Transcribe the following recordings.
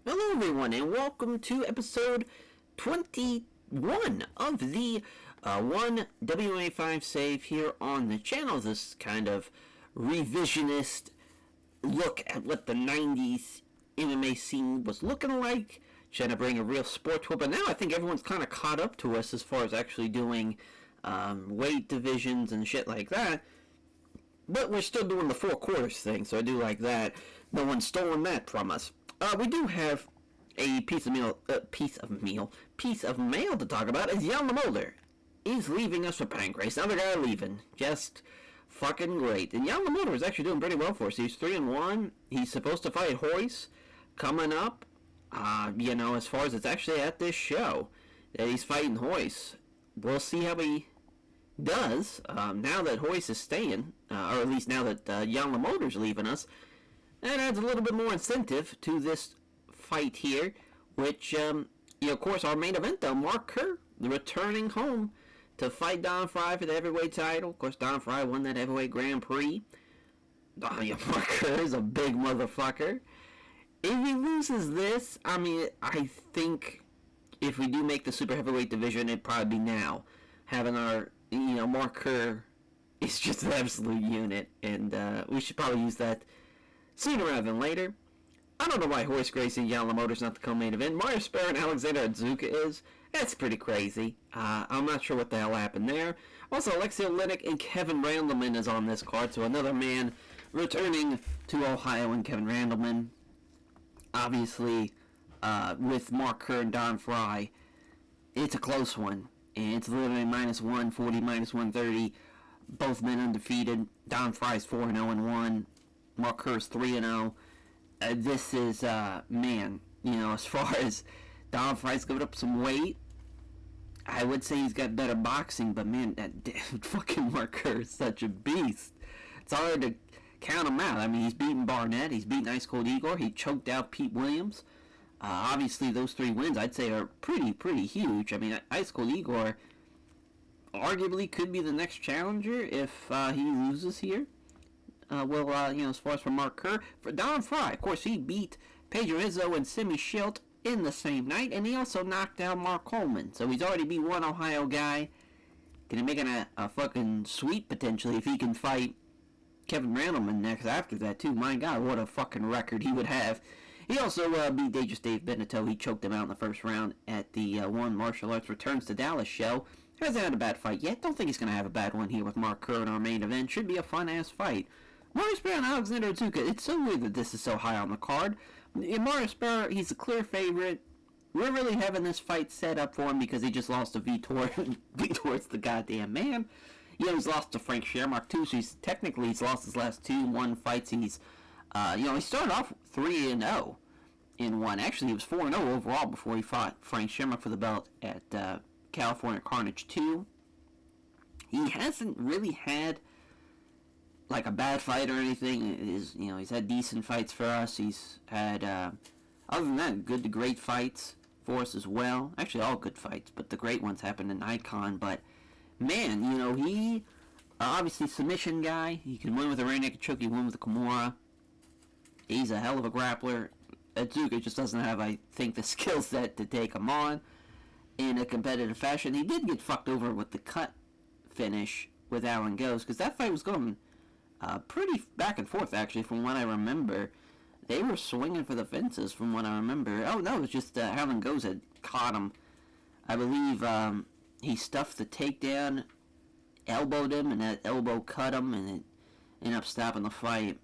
Hello, everyone, and welcome to episode 21 of the One WMMA 5 Save here on the channel. This kind of revisionist look at what the 90s MMA scene was looking like, trying to bring a real sport to it. But now I think everyone's kind of caught up to us as far as actually doing weight divisions and shit like that. But we're still doing the four quarters thing, so I do like that. No one's stolen that from us. We do have a piece of mail to talk about. Is Jan Lemolder is leaving us for Pancrase. Another guy leaving. Just fucking great. And Jan Lemolder is actually doing pretty well for us. He's 3-1. He's supposed to fight Royce coming up. As far as it's actually at this show that he's fighting Royce. We'll see how he does now that Royce is staying, or at least now that Jan Lemolder's leaving us. That adds a little bit more incentive to this fight here, which, of course, our main event, though, Mark Kerr, returning home to fight Don Frye for the heavyweight title. Of course, Don Frye won that heavyweight Grand Prix. Mark Kerr is a big motherfucker. If he loses this, I think if we do make the super heavyweight division, it'd probably be now. Having our, Mark Kerr is just an absolute unit, and we should probably use that sooner rather than later. I don't know why Royce Gracie and Jan Lemolder's not the co-main event. Mario Sparrow and Alexander Adzuka is. That's pretty crazy. I'm not sure what the hell happened there. Also, Alexei Oleinik and Kevin Randleman is on this card, so another man returning to Ohio and Kevin Randleman. Obviously, with Mark Kerr and Don Frye, it's a close one. And it's literally minus 140, minus 130. Both men undefeated. Don Frye's 4-0-1. Mark Kerr's 3-0. This is, as far as Don Frye's giving up some weight, I would say he's got better boxing, but man, that fucking Mark Kerr is such a beast. It's hard to count him out. He's beaten Barnett, he's beaten Ice Cold Igor, he choked out Pete Williams. Obviously, those 3 wins, I'd say, are pretty huge. Ice Cold Igor arguably could be the next challenger if he loses here. As far as for Mark Kerr, for Don Frye, of course, he beat Pedro Izzo and Simi Schilt in the same night, and he also knocked down Mark Coleman. So he's already beat one Ohio guy. Gonna make it a fucking sweep, potentially, if he can fight Kevin Randleman next after that, too. My God, what a fucking record he would have. He also beat Dangerous Dave Benito. He choked him out in the first round at the One Martial Arts Returns to Dallas show. Hasn't had a bad fight yet. Don't think he's gonna have a bad one here with Mark Kerr in our main event. Should be a fun-ass fight. Mario Sparrow and Alexander Adzuka. It's so weird that this is so high on the card. Mario Sparrow, he's a clear favorite. We're really having this fight set up for him because he just lost to Vitor. Vitor's the goddamn man. He's lost to Frank Shermark too, so he's lost his last 2-1 fights. He's, he started off 3-0 in one. Actually, he was 4-0 overall before he fought Frank Shermark for the belt at California Carnage 2. He hasn't really had like a bad fight or anything. He's had decent fights for us. He's had, other than that, good to great fights for us as well. Actually, all good fights, but the great ones happened in Icon. But, man, he, obviously submission guy. He can win with a rear naked choke. He win with a Kimura. He's a hell of a grappler. Adzuka just doesn't have, I think, the skill set to take him on in a competitive fashion. He did get fucked over with the cut finish with Alan Goes, because that fight was going pretty back and forth, actually, from what I remember. They were swinging for the fences, from what I remember. Oh, no, it was just Alan Goes had caught him. I believe he stuffed the takedown, elbowed him, and that elbow cut him, and it ended up stopping the fight.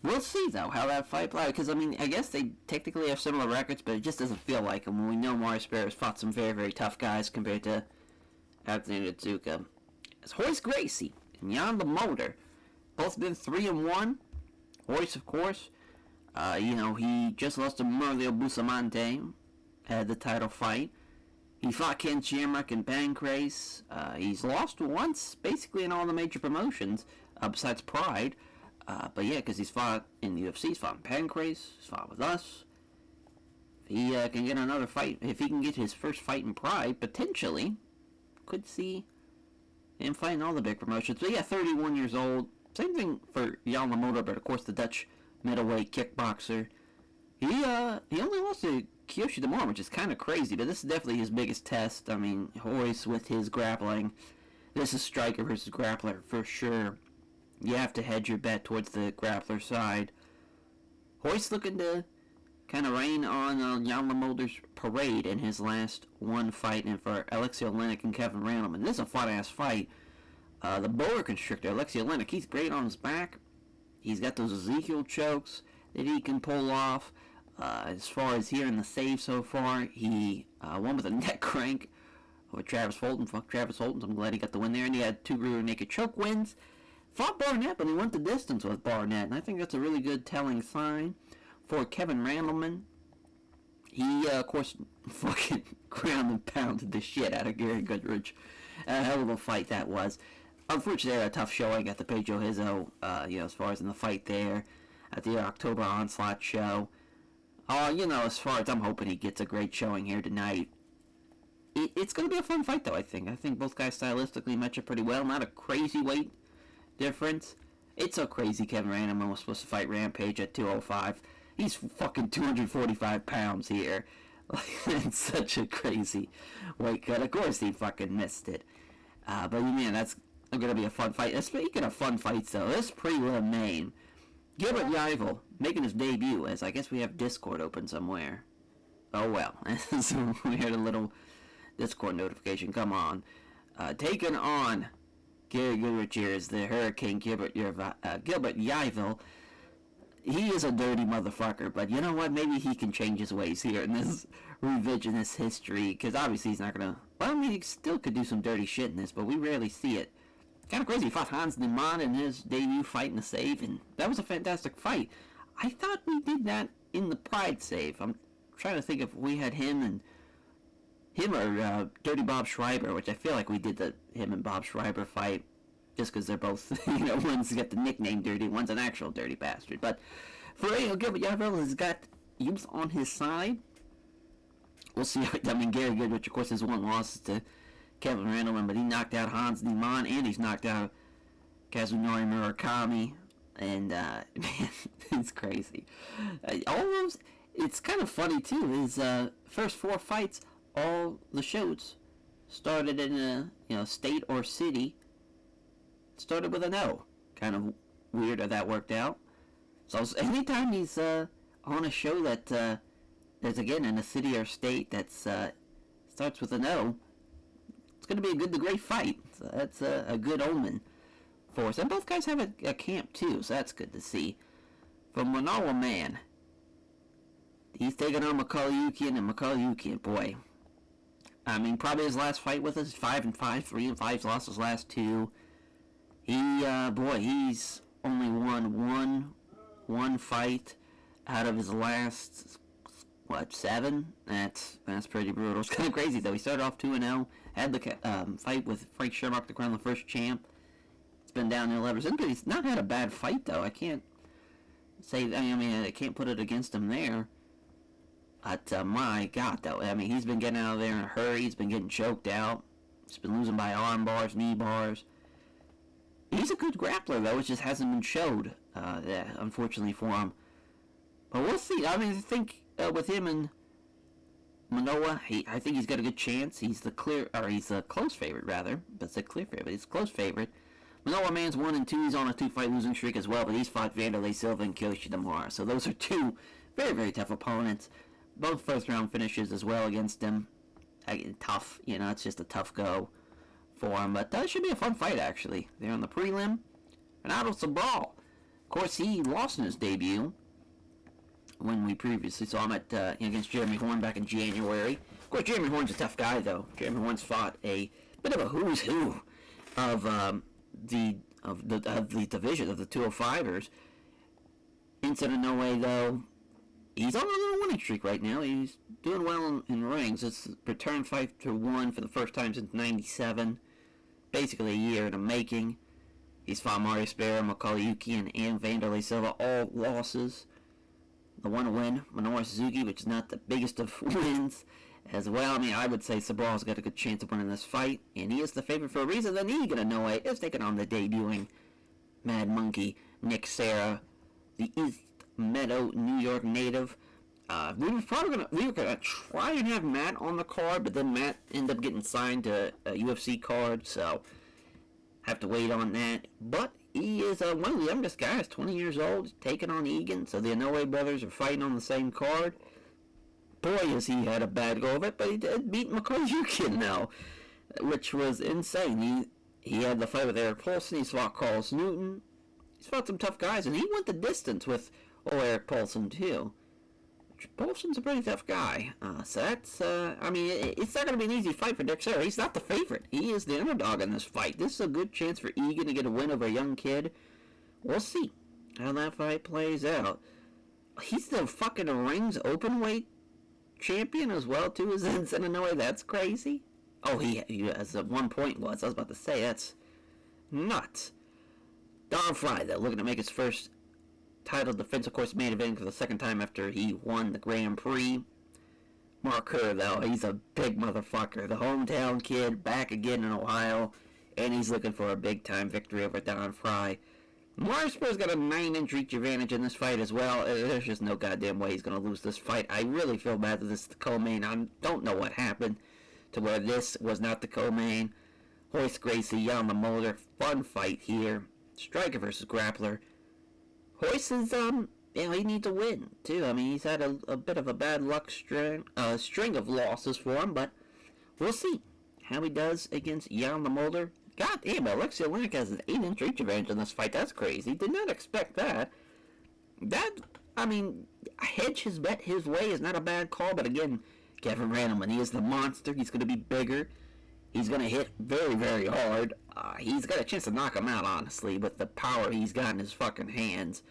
We'll see, though, how that fight plays, because, I guess they technically have similar records, but it just doesn't feel like them. When we know Mario Sparrow's fought some very, very tough guys compared to Alexander Adzuka. It's Royce Gracie and Jan Lemolder. Both been 3-1. Royce, of course, he just lost to Murlio Bustamante, had the title fight. He fought Ken Shamrock and Pancrase. He's lost once, basically, in all the major promotions, besides Pride. But yeah, because he's fought in the UFC, he's fought in Pancrase, he's fought with us. If he can get another fight, if he can get his first fight in Pride, potentially, could see him fighting all the big promotions. But yeah, 31 years old. Same thing for Jan Lemolder, but of course the Dutch middleweight kickboxer. He only lost to Kiyoshi Demore, which is kind of crazy, but this is definitely his biggest test. I mean, Royce with his grappling. This is striker versus grappler for sure. You have to hedge your bet towards the grappler side. Royce looking to kind of rain on Jan Lemolder's parade in his last one fight, and for Alexei Olenek and Kevin Randleman. This is a fun-ass fight. The boa constrictor, Alexei Olenek, he's great on his back. He's got those Ezekiel chokes that he can pull off. As far as here in the save so far, he won with a neck crank over Travis Fulton. Fuck Travis Fulton, I'm glad he got the win there. And he had 2 rear naked choke wins. Fought Barnett, but he went the distance with Barnett. And I think that's a really good telling sign for Kevin Randleman. He, of course, fucking ground and pounded the shit out of Gary Goodrich. A hell of a fight that was. Unfortunately, a tough showing at the Pedro Hizzo, as far as in the fight there at the October Onslaught show. As far as I'm hoping he gets a great showing here tonight. It's going to be a fun fight, though, I think. I think both guys stylistically match up pretty well. Not a crazy weight difference. It's so crazy Kevin Randleman was supposed to fight Rampage at 205. He's fucking 245 pounds here. It's such a crazy weight cut. Of course he fucking missed it. But, man, that's going to be a fun fight. Speaking of fun fights, though, this prelim main, Gilbert Yvel making his debut, as I guess we have Discord open somewhere. Oh, well. So we had a little Discord notification. Come on. Taking on Gary Goodrich here is the Hurricane Gilbert Yvel. He is a dirty motherfucker, but you know what? Maybe he can change his ways here in this revisionist history, because obviously he's not going to... Well, I mean, he still could do some dirty shit in this, but we rarely see it. Kind of crazy. He fought Hans Niemann in his debut fight in the save, and that was a fantastic fight. I thought we did that in the Pride save. I'm trying to think if we had him or Dirty Bob Schreiber, which I feel like we did him and Bob Schreiber fight, just because they're both, one's got the nickname Dirty, one's an actual dirty bastard. But for Gilbert Yvel has got youth on his side. We'll see. I mean, Gary Goodrich, of course, has one loss to Kevin Randleman, but he knocked out Hans Niemann, and he's knocked out Kazunori Murakami, and, man, it's crazy. All those, it's kind of funny, too, his first 4 fights, all the shows started in a, state or city, started with an O. Kind of weird how that worked out. So anytime he's on a show that there's, again, in a city or state that starts with an O, it's going to be a good to great fight. So that's a good omen for us. And both guys have a camp, too, so that's good to see. From Manoa Man, he's taking on Makalyukian, and Makalyukian, boy. I mean, probably his last fight with us, 5-5, 3-5, lost his last 2. He's only won one fight out of his last, 7? That's pretty brutal. It's kind of crazy, though. He started off 2-0, had the fight with Frank Sherlock to crown the first champ. It's been downhill ever since, but he's not had a bad fight, though. I can't say, I can't put it against him there. But, my God, though, he's been getting out of there in a hurry. He's been getting choked out. He's been losing by arm bars, knee bars. He's a good grappler, though. It just hasn't been showed, unfortunately for him. But we'll see. I think with him and Manoa, I think he's got a good chance. He's a close favorite, rather. That's a clear favorite. He's a close favorite. Manoa Man's 1-2. He's on a 2-fight losing streak as well, but he's fought Vanderlei Silva and Kiyoshi Demore. So those are 2 very, very tough opponents. Both first-round finishes as well against him. Tough, it's just a tough go for him. But that should be a fun fight, actually. They're on the prelim. Ronaldo Sabral. Of course, he lost in his debut when we previously saw him at against Jeremy Horn back in January. Of course, Jeremy Horn's a tough guy, though. Jeremy Horn's fought a bit of a who's who of the division of the 205ers. Vincent Inoue, though, he's on a little winning streak right now. He's doing well in rings. It's return 5-1 for the first time since '97. Basically a year in the making. He's fought Mario Sparrow, Makalyukian, and Vanderlei Silva, all losses. The one win, Minoru Suzuki, which is not the biggest of wins as well. I would say Sabral's got a good chance of winning this fight, and he is the favorite for a reason. Then Egan Inoue is taking on the debuting Mad Monkey Nick Serra, the East Meadow, New York native. We were gonna try and have Matt on the card, but then Matt ended up getting signed to a UFC card, so have to wait on that. But he is one of the youngest guys, 20 years old, taking on Egan. So the Inoue brothers are fighting on the same card. Boy, has he had a bad go of it, but he did beat Yukin now, which was insane. He had the fight with Eric Paulson. He's fought Carlos Newton. He's fought some tough guys, and he went the distance with Eric Paulson too. Paulson's a pretty tough guy. So that's, it's not going to be an easy fight for Dexter. He's not the favorite. He is the underdog in this fight. This is a good chance for Egan to get a win over a young kid. We'll see how that fight plays out. He's the fucking rings openweight champion as well, too, is Vincent Inoue. That's crazy. Oh, he as at one point was. I was about to say, that's nuts. Don Fry, though, looking to make his first title defense, of course, main event for the second time after he won the Grand Prix. Mark Kerr, though, he's a big motherfucker. The hometown kid, back again in Ohio, and he's looking for a big-time victory over Don Fry. Marsper's got a 9-inch reach advantage in this fight as well. There's just no goddamn way he's going to lose this fight. I really feel bad that this is the co-main. I don't know what happened to where this was not the co-main. Royce Gracie, Jan Mulder, fun fight here. Striker versus grappler. Royce is, he needs a win, too. I mean, he's had a bit of a bad luck string of losses for him, but we'll see how he does against Jan Mulder. God damn, Alexei Oleinik has an 8-inch reach advantage in this fight. That's crazy. Did not expect that. Hedge his bet his way is not a bad call, but again, Kevin Randleman, he is the monster. He's going to be bigger. He's going to hit very, very hard. He's got a chance to knock him out, honestly, with the power he's got in his fucking hands.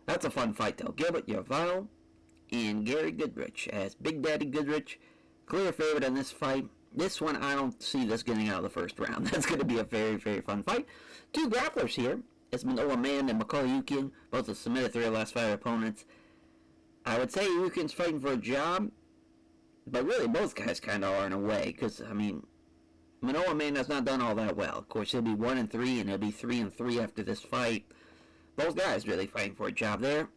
That's a fun fight, though. Gilbert Yvel and Gary Goodrich as Big Daddy Goodrich. Clear favorite in this fight. This one, I don't see this getting out of the first round. That's going to be a very, very fun fight. Two grapplers here. It's Manoa Mann and Macaulay Yukin. Both have submitted 3 of their last 5 opponents. I would say Yukin's fighting for a job, but really both guys kind of are in a way, because, Manoa Mann has not done all that well. Of course, he'll be 1-3, and he'll be 3-3 after this fight. Both guys really fighting for a job there.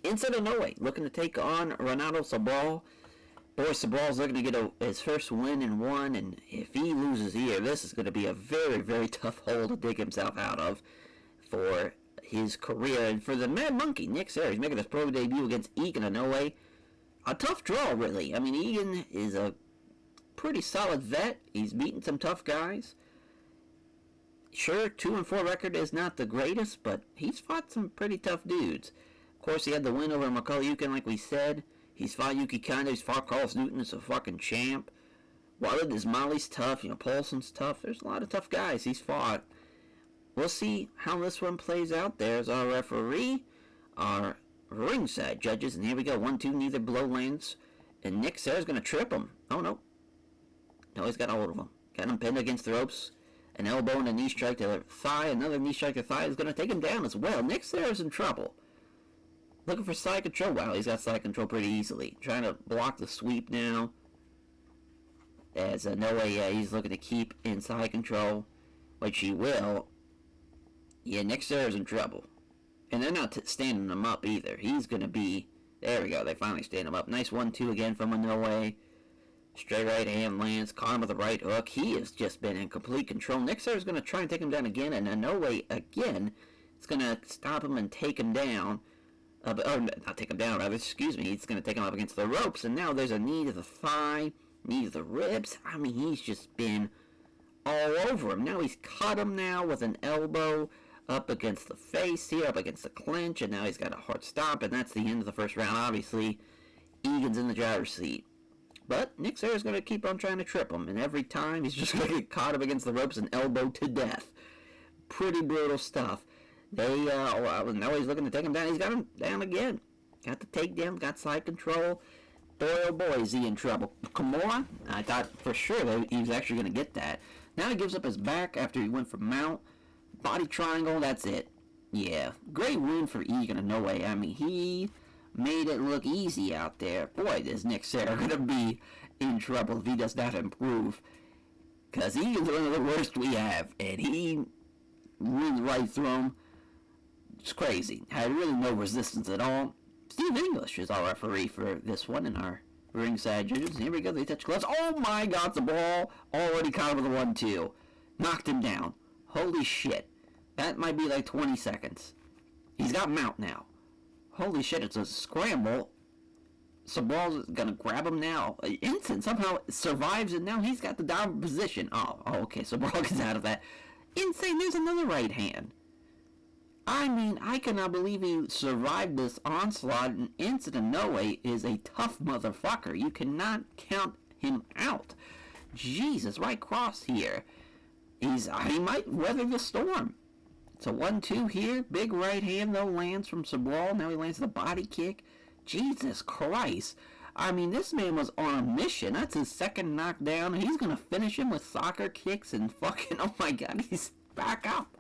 Inside Inoue, looking to take on Renato Sobral. Boy, Sobral's looking to get his first win in one, and if he loses here, this is going to be a very, very tough hole to dig himself out of for his career. And for the Mad Monkey, Nick Serra, he's making his pro debut against Egan Inoue. A tough draw, really. I mean, Egan is a pretty solid vet. He's beaten some tough guys. Sure, 2-4 record is not the greatest, but he's fought some pretty tough dudes. Of course, he had the win over Macaulay Yukin, like we said. He's fought Yuki Kondo. He's fought Carlos Newton. He's a fucking champ. Walid Ismaili's tough. Paulson's tough. There's a lot of tough guys he's fought. We'll see how this one plays out. There's our referee, our ringside judges, and here we go. 1-2, neither blow lands. And Nick Serra's going to trip him. Oh, no. No, he's got a hold of him. Got him pinned against the ropes. An elbow and a knee strike to the thigh. Another knee strike to the thigh is going to take him down as well. Nick Serra's in trouble. Looking for side control. Wow, he's got side control pretty easily. Trying to block the sweep now. As he's looking to keep in side control, which he will. Yeah, Nick Serra's in trouble. And they're not standing him up either. He's going to be... There we go. They finally stand him up. Nice 1-2 again from Inoue. Straight right hand lands. Caught him with the right hook. He has just been in complete control. Nick Serra's going to try and take him down again. And Inoue, again, is going to stop him and take him down. Not take him down, rather, excuse me. He's going to take him up against the ropes. And now there's a knee to the thigh. Knee to the ribs. I mean, he's just been all over him. Now he's caught him now with an elbow up against the face here, up against the clinch, and now he's got a hard stop, and that's the end of the first round. Obviously, Egan's in the driver's seat. But Nick Serra's going to keep on trying to trip him, and every time he's just going to get caught up against the ropes and elbowed to death. Pretty brutal stuff. Now he's looking to take him down. He's got him down again. Got the takedown, got side control. Boy, oh boy, is he in trouble. Kimura, I thought for sure that he was actually going to get that. Now he gives up his back after he went for mount. Body triangle, that's it. Yeah, great win for Egan Inoue. I mean, he made it look easy out there. Boy, is Nick Serra going to be in trouble if he does not improve. Because Egan's one of the worst we have. And he really right through him. It's crazy. Had really no resistance at all. Steve English is our referee for this one in our ringside judges. Here we go. They touch gloves. Oh my God, the ball already caught him with a 1-2. Knocked him down. Holy shit. That might be like 20 seconds. He's got mount now. Holy shit, it's a scramble. Sabal's gonna grab him now. Ensign somehow survives it now. He's got the down position. Oh, okay, Sabal gets out of that. Insane, there's another right hand. I mean, I cannot believe he survived this onslaught, and Ensign Noe is a tough motherfucker. You cannot count him out. Jesus, right cross here. He might weather the storm. It's a 1-2 here. Big right hand, though, lands from Sabal. Now he lands the body kick. Jesus Christ. I mean, this man was on a mission. That's his second knockdown. He's going to finish him with soccer kicks and fucking, oh my God, he's back up.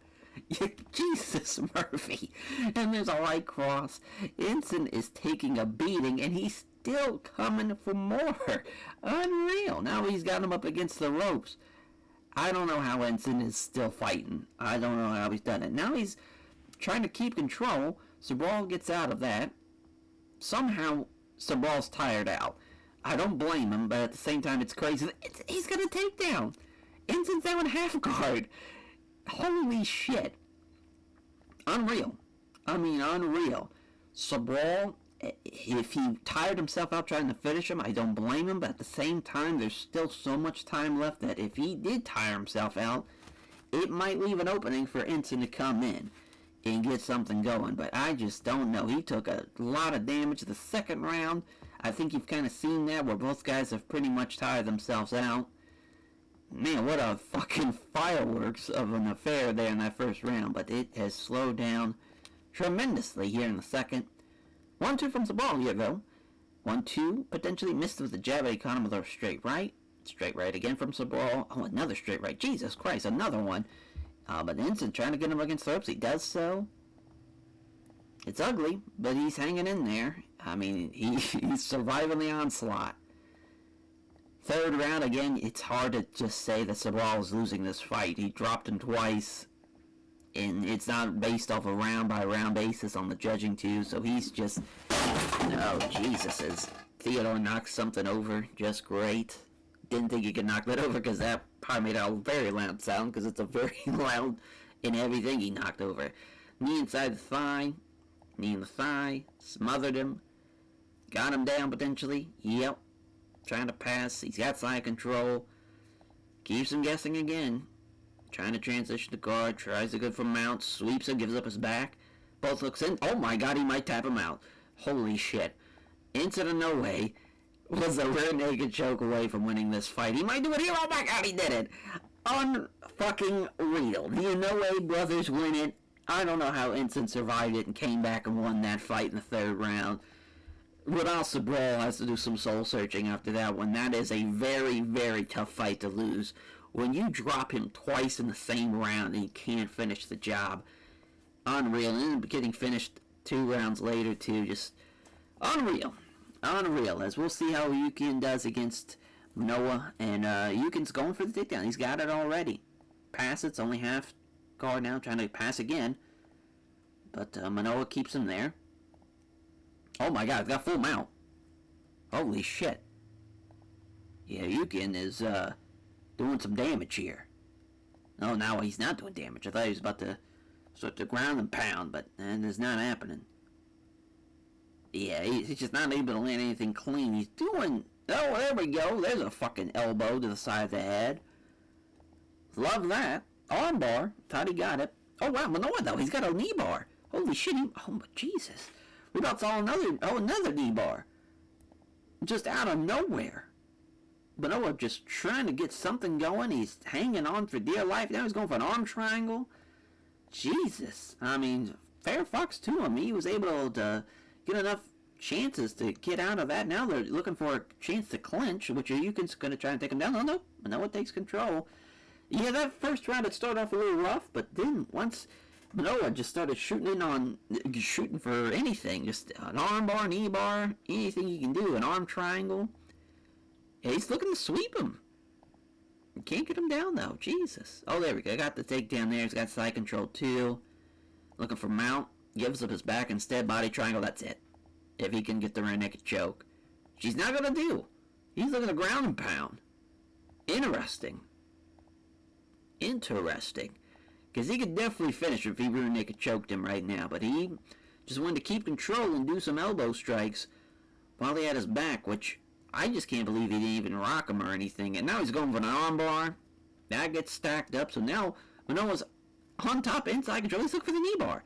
Jesus, Murphy. And there's a right cross. Ensign is taking a beating, and he's still coming for more. Unreal. Now he's got him up against the ropes. I don't know how Ensign is still fighting. I don't know how he's done it. Now he's trying to keep control. Sabal gets out of that. Somehow, Sabal's tired out. I don't blame him, but at the same time, it's crazy. He's got a takedown. Ensign's down half guard. Holy shit. Unreal. I mean, unreal. Sabal, if he tired himself out trying to finish him, I don't blame him, but at the same time, there's still so much time left that if he did tire himself out, it might leave an opening for Ensign to come in and get something going, but I just don't know. He took a lot of damage the second round. I think you've kind of seen that, where both guys have pretty much tired themselves out. Man, what a fucking fireworks of an affair there in that first round, but it has slowed down tremendously here in the second. 1-2 from Sabal here, though. 1-2, potentially missed with the jab, but he caught him with a straight right. Straight right again from Sabal. Oh, another straight right. Jesus Christ, another one. But Ensign trying to get him against the ropes. He does so. It's ugly, but he's hanging in there. I mean, he's surviving the onslaught. Third round, again, it's hard to just say that Sabal is losing this fight. He dropped him twice, and it's not based off a round-by-round basis on the judging, too, so he's just... Oh, Jesus, as Theodore knocks something over just great. Didn't think he could knock that over because that probably made a very loud sound because it's a very loud in everything he knocked over. Knee inside the thigh. Knee in the thigh. Smothered him. Got him down potentially. Yep. Trying to pass. He's got side control. Keeps him guessing again. Trying to transition the guard. Tries to go for mount. Sweeps him. Gives up his back. Both looks in. Oh my God, he might tap him out. Holy shit. Ensign Noe was a rear naked choke away from winning this fight. He might do it here. Oh my God, he did it. Unfucking real. The Inoue brothers win it. I don't know how Ensign survived it and came back and won that fight in the third round. Rodolphe Sabal has to do some soul searching after that one. That is a very, very tough fight to lose. When you drop him twice in the same round and you can't finish the job. Unreal. And getting finished 2 rounds later too. Just unreal. Unreal, as we'll see how Yukin does against Manoa, and Yukin's going for the takedown. He's got it already. Pass it's only half guard now, trying to pass again, but Manoa keeps him there. Oh my God, he's got full mount. Holy shit. Yeah, Yukin is doing some damage here. No, now he's not doing damage. I thought he was about to start to ground and pound, but it's not happening. Yeah, he's just not able to land anything clean. He's doing... Oh, there we go. There's a fucking elbow to the side of the head. Love that. Armbar. Thought he got it. Oh, wow. Manoa, though. He's got a knee bar. Holy shit. Oh, Jesus. We about saw another knee bar. Just out of nowhere. Manoa just trying to get something going. He's hanging on for dear life. Now he's going for an arm triangle. Jesus. I mean, fair fucks to him. He was able to... get enough chances to get out of that. Now they're looking for a chance to clinch, which Yukin's going to try and take him down. No, Manoa takes control. Yeah, that first round, it started off a little rough, but then once Manoa just started shooting for anything, just an arm bar, knee bar, anything you can do, an arm triangle. Yeah, he's looking to sweep him. Can't get him down, though. Jesus. Oh, there we go. Got the takedown there. He's got side control, too. Looking for mount. Gives up his back instead. Body triangle. That's it. if he can get the rear naked choke. She's not going to do. He's looking to ground and pound. Interesting. Because he could definitely finish if he rear naked choked him right now. But he just wanted to keep control and do some elbow strikes while he had his back, which I just can't believe he didn't even rock him or anything. And now he's going for an arm bar. That gets stacked up. So now Manoa's on top, inside control. He's looking for the knee bar.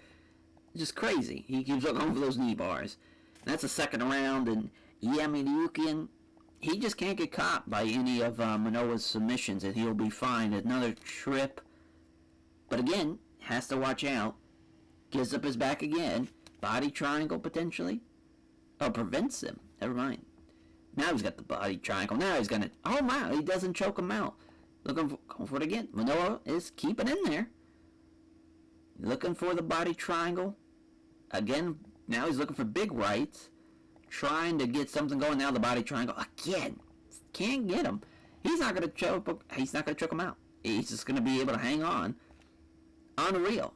It's just crazy. He keeps going for those knee bars. And that's the second round. And Yamanyukian, he just can't get caught by any of Manoa's submissions, and he'll be fine. Another trip. But again, has to watch out. Gives up his back again. Body triangle, potentially. Oh, prevents him. Never mind. Now he's got the body triangle. Now he's going to... Oh, wow. He doesn't choke him out. Going for it again. Manoa is keeping in there. Looking for the body triangle. Again, now he's looking for big rights. Trying to get something going. Now the body triangle. Again. Can't get him. He's not going to choke. He's not going to choke him out. He's just going to be able to hang on. Unreal.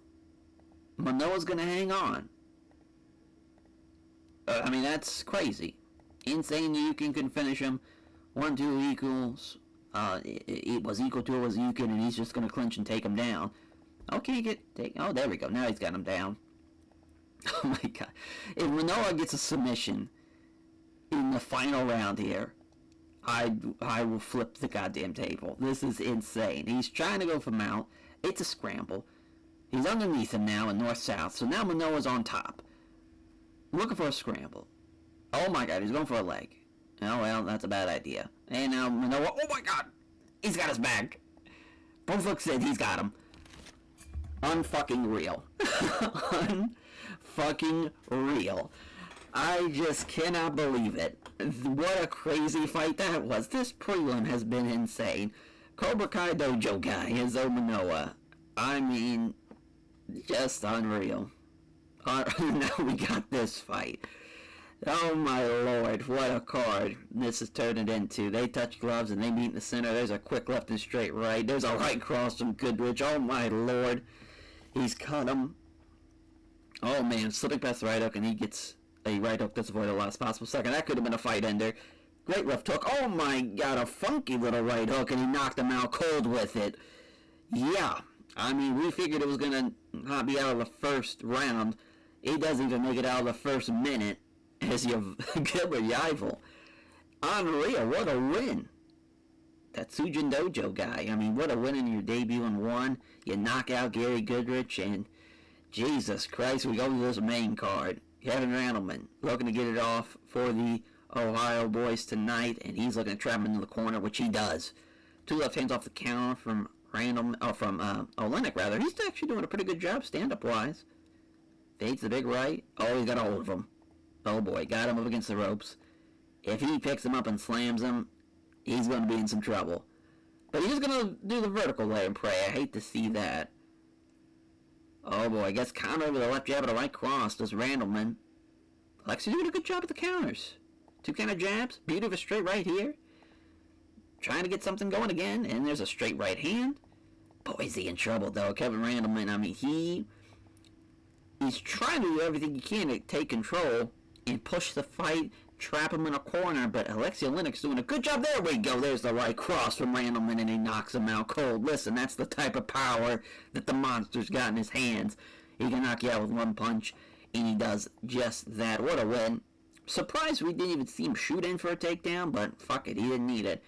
Manoa's going to hang on. I mean, that's crazy. Insane Yukin can finish him. 1-2 equals. It was equal to Yukin, and he's just going to clinch and take him down. Okay, oh, there we go. Now he's got him down. Oh, my God. If Manoa gets a submission in the final round here, I will flip the goddamn table. This is insane. He's trying to go for mount. It's a scramble. He's underneath him now in north-south. So now Manoa's on top. Looking for a scramble. Oh my God, he's going for a leg. Oh well, that's a bad idea. And now Manoa, oh my God! He's got his back. Both looks said he's got him. Unfucking real. Unfucking real. I just cannot believe it. What a crazy fight that was. This prelim has been insane. Cobra Kai Dojo guy, Enzo Manoa. I mean, just unreal. Now we got this fight. Oh my lord, what a card this is turning into. They touch gloves and they meet in the center. There's a quick left and straight right. There's a right cross from Goodrich. Oh my lord. He's cut him. Oh man, slipping past the right hook, and he gets a right hook that's avoided the last possible second. That could have been a fight ender. Great left hook. Oh my God, a funky little right hook, and he knocked him out cold with it. Yeah, I mean, we figured it was going to not be out of the first round. He doesn't even make it out of the first minute as your Gilbert rival. Unreal, what a win. That Sujin Dojo guy, I mean, what a win in your debut in one. You knock out Gary Goodrich, and Jesus Christ, we go to this main card. Kevin Randleman looking to get it off for the Ohio boys tonight, and he's looking to trap him into the corner, which he does. Two left hands off the counter from Olenek rather. He's actually doing a pretty good job stand-up wise. Fades the big right. Oh, he's got a hold of him. Oh boy, got him up against the ropes. If he picks him up and slams him, he's going to be in some trouble. But he's going to do the vertical lay and pray. I hate to see that. Oh boy, I guess counter with a left jab and a right cross does Randleman. Alexi doing a good job at the counters. Two counter jabs. Beauty of a straight right here. Trying to get something going again. And there's a straight right hand. Boy, is he in trouble though. Kevin Randleman, I mean, he's trying to do everything he can to take control and push the fight, trap him in a corner, but Alexi Olenek's doing a good job. There we go. There's the right cross from Randleman, and he knocks him out cold. Listen, that's the type of power that the monster's got in his hands. He can knock you out with one punch, and he does just that. What a win. Surprised we didn't even see him shoot in for a takedown, but fuck it, he didn't need it.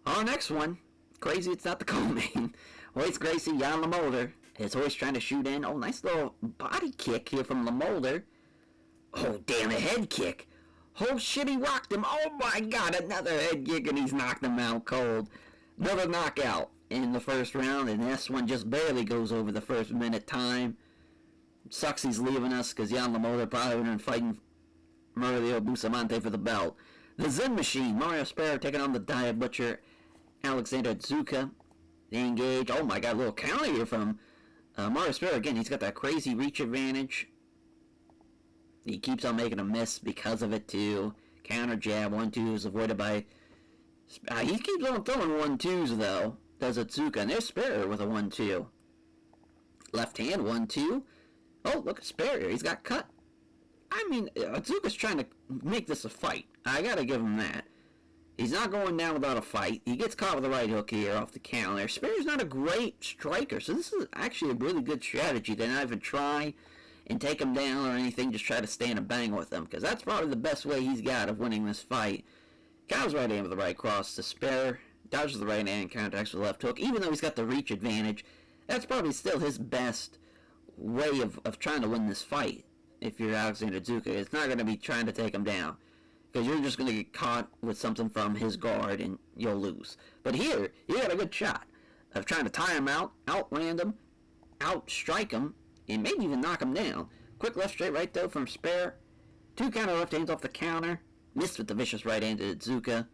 Our next one, crazy it's not the co-main. Royce Gracie, Jan Lamolder. Is always trying to shoot in. Oh, nice little body kick here from Lamolder. Oh, damn, a head kick. Oh, shit, he rocked him. Oh, my God, another head kick, and he's knocked him out cold. Another knockout in the first round, and this one just barely goes over the first minute time. Sucks he's leaving us, because Jan Lamolder probably would have been fighting Murlio Bustamante for the belt. The Zen Machine, Mario Sparrow taking on the Diet Butcher, Alexander Zuka. They engage. Oh, my God, a little counter here from Mario Sparrow. Again, he's got that crazy reach advantage. He keeps on making a miss because of it, too. Counter jab, 1-2 is avoided by... he keeps on throwing 1-2s, though. Does Atsuka. And there's Sparrow with a 1-2. Left hand, 1-2. Oh, look at Sparrow. He's got cut. I mean, Azuka's trying to make this a fight. I gotta give him that. He's not going down without a fight. He gets caught with a right hook here off the counter. Spear's not a great striker, so this is actually a really good strategy to not even try and take him down or anything. Just try to stand and bang with him, because that's probably the best way he's got of winning this fight. Counters right hand with the right cross to Spear. Dodges the right hand, counterattacks with the left hook. Even though he's got the reach advantage, that's probably still his best way of trying to win this fight. If you're Alexander Azuka, it's not going to be trying to take him down, because you're just going to get caught with something from his guard and you'll lose. But here, you got a good shot of trying to tire him out, outland him, outstrike him, and maybe even knock him down. Quick left straight right though from Spear. 2 counter left hands off the counter. Missed with the vicious right hand to Azuka.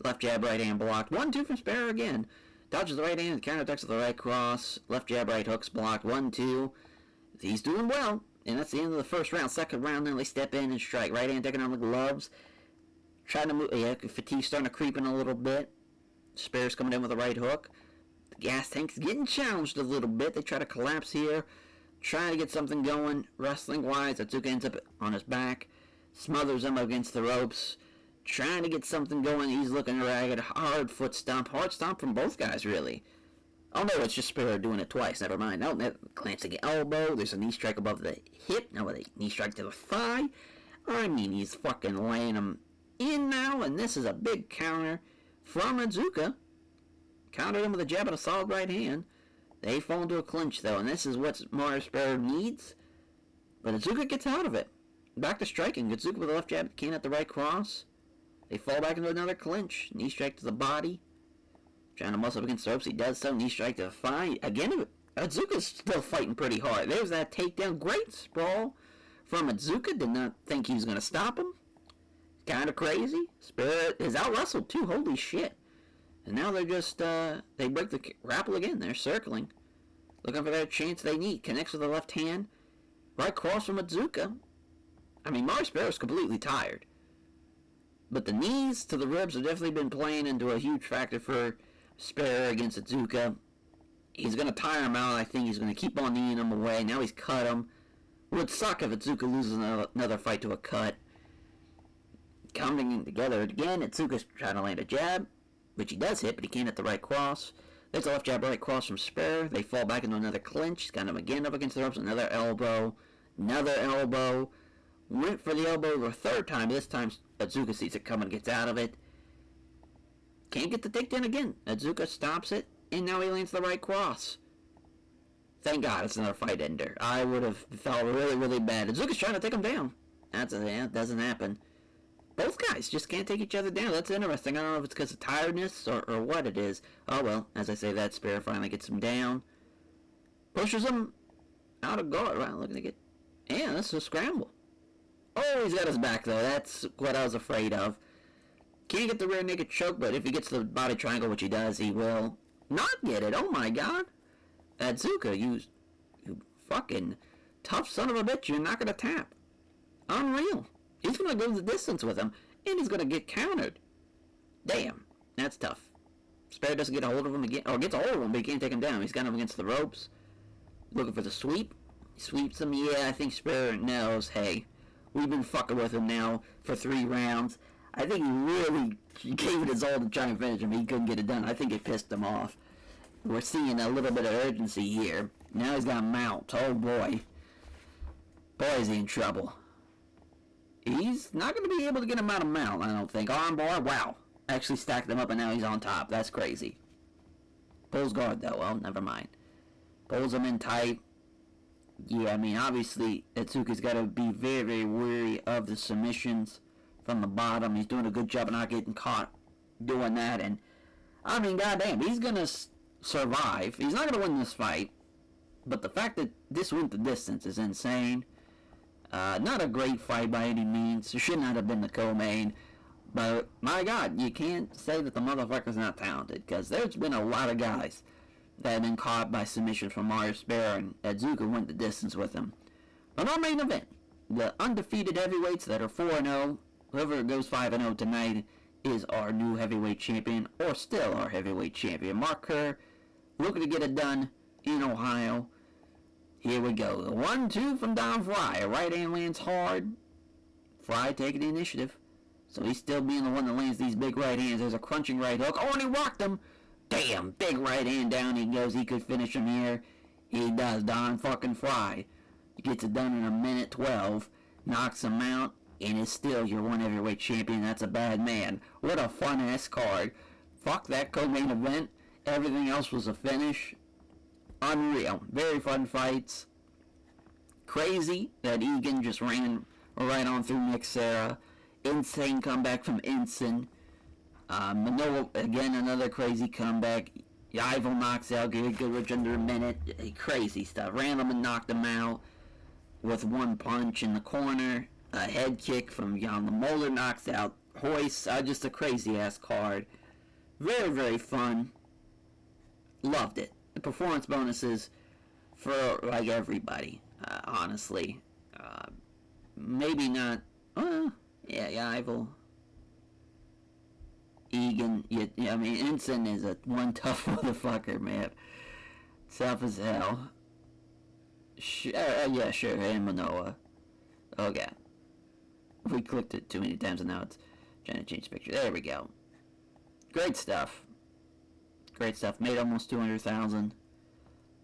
Left jab, right hand blocked. 1-2 from Spear again. Dodges the right hand, counterattacks with the right cross. Left jab, right hooks blocked. 1-2. He's doing well. And that's the end of the first round. Second round, then they step in and strike. Right hand taking on the gloves. Trying to move. Yeah, fatigue starting to creep in a little bit. Spear's coming in with a right hook. The gas tank's getting challenged a little bit. They try to collapse here. Trying to get something going wrestling-wise. Azuka ends up on his back. Smothers him against the ropes. Trying to get something going. He's looking ragged. Hard foot stomp. Hard stomp from both guys, really. Oh, no, it's just Spear doing it twice. Never mind. No, glancing at elbow. There's a knee strike above the hip. Now with a knee strike to the thigh. I mean, he's fucking laying him in now. And this is a big counter from Azuka. Countered him with a jab and a solid right hand. They fall into a clinch, though. And this is what Mario Spear needs. But Azuka gets out of it. Back to striking. Azuka with a left jab. Can't at the right cross. They fall back into another clinch. Knee strike to the body. Trying to muscle up against the ropes. He does so. Knee strike to the thigh. Again, Azuka's still fighting pretty hard. There's that takedown. Great sprawl from Azuka. Did not think he was going to stop him. Kind of crazy. Spear is out-wrestled, too. Holy shit. And now they're just, they break the grapple again. They're circling. Looking for that chance they need. Connects with the left hand. Right cross from Azuka. I mean, Mario Spear is completely tired. But the knees to the ribs have definitely been playing into a huge factor for Spear against Azuka. He's going to tire him out. I think he's going to keep on kneeing him away. Now he's cut him. Would suck if Azuka loses another fight to a cut. Coming together again. Azuka's trying to land a jab, which he does hit, but he can't hit the right cross. There's a left jab, right cross from Spear. They fall back into another clinch. He's got him again up against the ropes. Another elbow. Another elbow. Went for the elbow the third time. This time Azuka sees it coming, gets out of it. Can't get the takedown again. Azuka stops it, and now he lands the right cross. Thank God it's another fight ender. I would have felt really, really bad. Azuka's trying to take him down. That doesn't happen. Both guys just can't take each other down. That's interesting. I don't know if it's because of tiredness or what it is. Oh well, as I say, that Spear finally gets him down. Pushes him out of guard. Right, looking to get... Yeah, this is a scramble. Oh, he's got his back, though. That's what I was afraid of. Can't get the rear naked choke, but if he gets the body triangle, which he does, he will not get it. Oh, my God. Azuka, you fucking tough son of a bitch. You're not going to tap. Unreal. He's going to go the distance with him, and he's going to get countered. Damn. That's tough. Spear doesn't get a hold of him again, or gets a hold of him, but he can't take him down. He's got him against the ropes. Looking for the sweep. He sweeps him. Yeah, I think Spear knows, hey, we've been fucking with him now for 3 rounds. I think he really gave it his all to try and finish him. He couldn't get it done. I think it pissed him off. We're seeing a little bit of urgency here. Now he's got a mount. Oh, boy. Boy, is he in trouble. He's not going to be able to get him out of mount, I don't think. Armbar, wow. Actually stacked them up, and now he's on top. That's crazy. Pulls guard, though. Well, never mind. Pulls him in tight. Yeah, I mean, obviously, Azuka's got to be very, very wary of the submissions from the bottom. He's doing a good job of not getting caught doing that. And, I mean, goddamn, he's going to survive. He's not going to win this fight. But the fact that this went the distance is insane. Not a great fight by any means. It should not have been the co-main. But, my God, you can't say that the motherfucker's not talented. Because there's been a lot of guys that have been caught by submission from Mario Spear, and Azuka went the distance with him. But our main event, the undefeated heavyweights that are 4-0, whoever goes 5-0 tonight is our new heavyweight champion, or still our heavyweight champion. Mark Kerr, looking to get it done in Ohio. Here we go. 1-2 from Don Fry. Right hand lands hard. Fry taking the initiative. So he's still being the one that lands these big right hands. There's a crunching right hook. Oh, and he rocked him. Damn, big right hand down he goes. He could finish him here. He does. Don fucking Fry. He gets it done in a minute 12. Knocks him out. And is still your one heavyweight champion. That's a bad man. What a fun-ass card. Fuck that co-main event. Everything else was a finish. Unreal. Very fun fights. Crazy that Egan just ran right on through Nick Serra. Insane comeback from Ensign. Manoa, again, another crazy comeback. Yvel knocks out Gary Goodrich under a minute. Crazy stuff. Randleman knocked him out with one punch in the corner. A head kick from Jan Moeller knocks out Hoist. Just a crazy-ass card. Very, very fun. Loved it. The performance bonuses for, like, everybody, honestly. Maybe not... Yvel. Egan. I mean, Ensign is one tough motherfucker, man. Tough as hell. Sure, and Manoa. Okay. We clicked it too many times and now it's trying to change the picture. There we go. Great stuff. Great stuff. Made almost 200,000.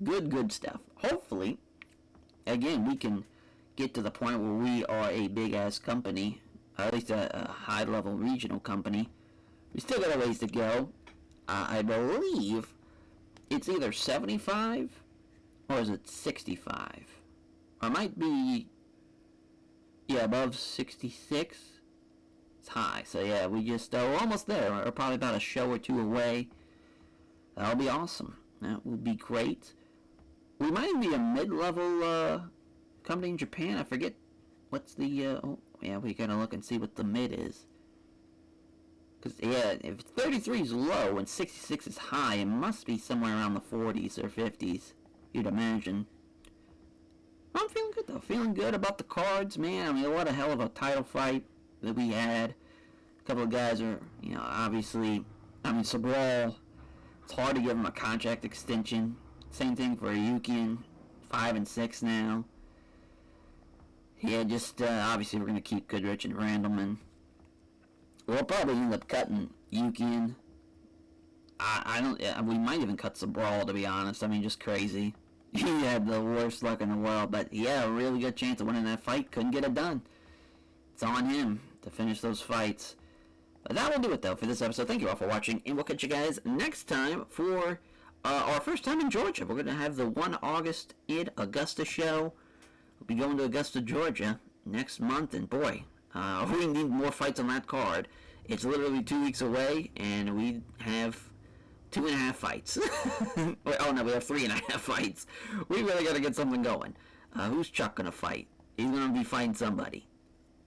Good stuff. Hopefully, again, we can get to the point where we are a big-ass company, at least a high-level regional company. We still got a ways to go. I believe it's either 75 or is it 65? Or it might be, above 66. It's high. So, yeah, we just, we're almost there. We're probably about a show or two away. That'll be awesome. That will be great. We might be a mid-level company in Japan. I forget what's the, we gotta look and see what the mid is. Because, if 33 is low and 66 is high, it must be somewhere around the 40s or 50s, you'd imagine. I'm feeling good, though. Feeling good about the cards, man. I mean, what a hell of a title fight that we had. A couple of guys are, obviously, Sabral, it's hard to give him a contract extension. Same thing for Yukian, 5 and 6 now. Yeah, just, obviously we're going to keep Goodrich and Randleman. We'll probably end up cutting Yukian. We might even cut Sabral, to be honest. I mean, just crazy. He had the worst luck in the world, but yeah, a really good chance of winning that fight. Couldn't get it done. It's on him to finish those fights. But that will do it, though, for this episode. Thank you all for watching, and we'll catch you guys next time for our first time in Georgia. We're going to have the 1 August in Augusta show. We'll be going to Augusta, Georgia next month, and boy, we need more fights on that card. It's literally 2 weeks away, and we have 2.5 fights. We have 3.5 fights. We really got to get something going. Who's Chuck going to fight? He's going to be fighting somebody.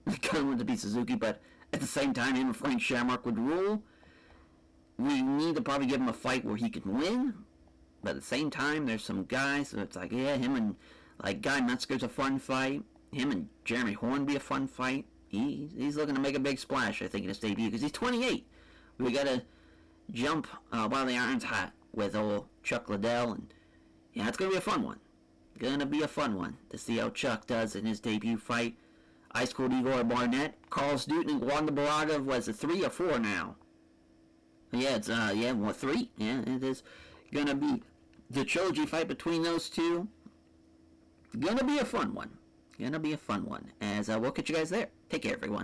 It's going to be Suzuki, but at the same time, him and Frank Shamrock would rule. We need to probably give him a fight where he can win, but at the same time, there's some guys, so it's like, him and, Guy Metzger's a fun fight. Him and Jeremy Horn be a fun fight. He's looking to make a big splash, I think, in his debut, because he's 28. We got to jump while the iron's hot with old Chuck Liddell, and yeah, it's going to be a fun one. Gonna be a fun one to see how Chuck does in his debut fight. Ice Cold Igor Barnett, Carl Stuten, and Wanda Baraga. Was it 3 or 4 now? Yeah, it's 3. Yeah, it is gonna be the trilogy fight between those two. Gonna be a fun one. As we'll catch you guys there. Take care, everyone.